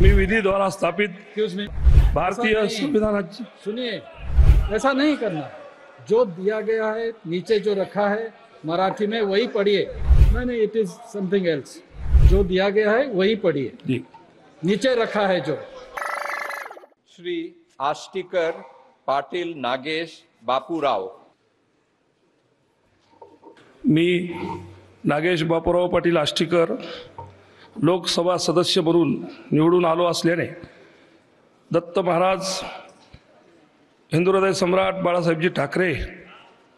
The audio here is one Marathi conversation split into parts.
मी विधि द्वारा स्थापित एक्सक्यूज मी, भारतीय संविधानाची सुनिए, ऐसा नहीं करना। जो दिया गया है नीचे जो रखा है मराठी में वही पढ़िए। नहीं, इट इज समथिंग एल्स। जो दिया गया है वही पढ़िए, जी नीचे रखा है जो। श्री आष्टीकर पाटील नागेश बापूराव। मी नागेश बापूराव पाटील आष्टीकर लोकसभा सदस्य म्हणून निवडून आलो असल्याने दत्त महाराज हिंदू हृदय सम्राट बाळासाहेबजी ठाकरे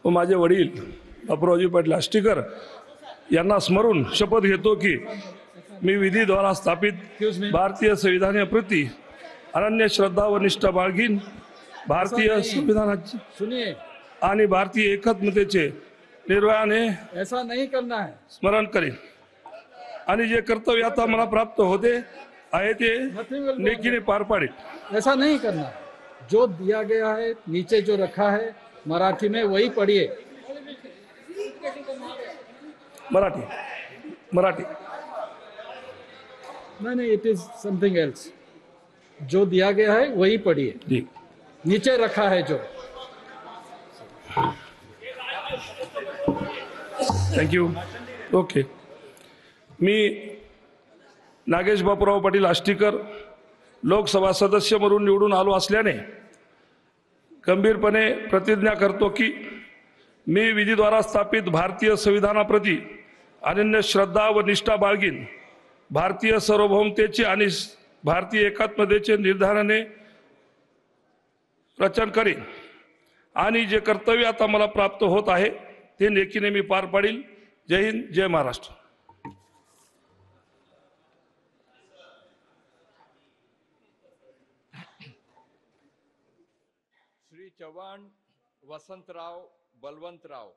व माझे वडील बापूरावजी पाटील आष्टीकर यांना स्मरून शपथ घेतो की मी विधि द्वारा स्थापित भारतीय संविधानाप्रती अनन्य श्रद्धा व निष्ठा बाळगीन, भारतीय संविधानाची सुनिए, आणि भारतीय एकात्मतेचे निर्भयाने ऐसा नहीं करना है। स्मरण करेन आणि जे कर्तव्य आता मला प्राप्त होते आहे ते नेकीने पार पाडेन। ऐसा नहीं करना। जो दिया गया है नीचे जो रखा है मराठी में वही पढ़िए। मराठी मराठी नहीं, इट इज समथिंग एल्स। जो दिया गया है वही पढ़िए, जी नीचे रखा है जो। थँक्यू। ओके, मी नागेश बापूराव पाटील आष्टीकर लोकसभा सदस्य म्हणून निवडून आलो असल्याने गंभीरपणे प्रतिज्ञा करतो की मी विधीद्वारा स्थापित भारतीय संविधानाप्रती अनन्य श्रद्धा व निष्ठा बाळगीन, भारतीय सार्वभौमतेचे आणि भारतीय एकात्मतेचे निर्धाराने रचना करेन आणि जे कर्तव्य आता मला प्राप्त होत आहे ते नेकीने मी पार पाडील। जय हिंद, जय महाराष्ट्र। श्री चव्हाण वसंतराव बलवंतराव।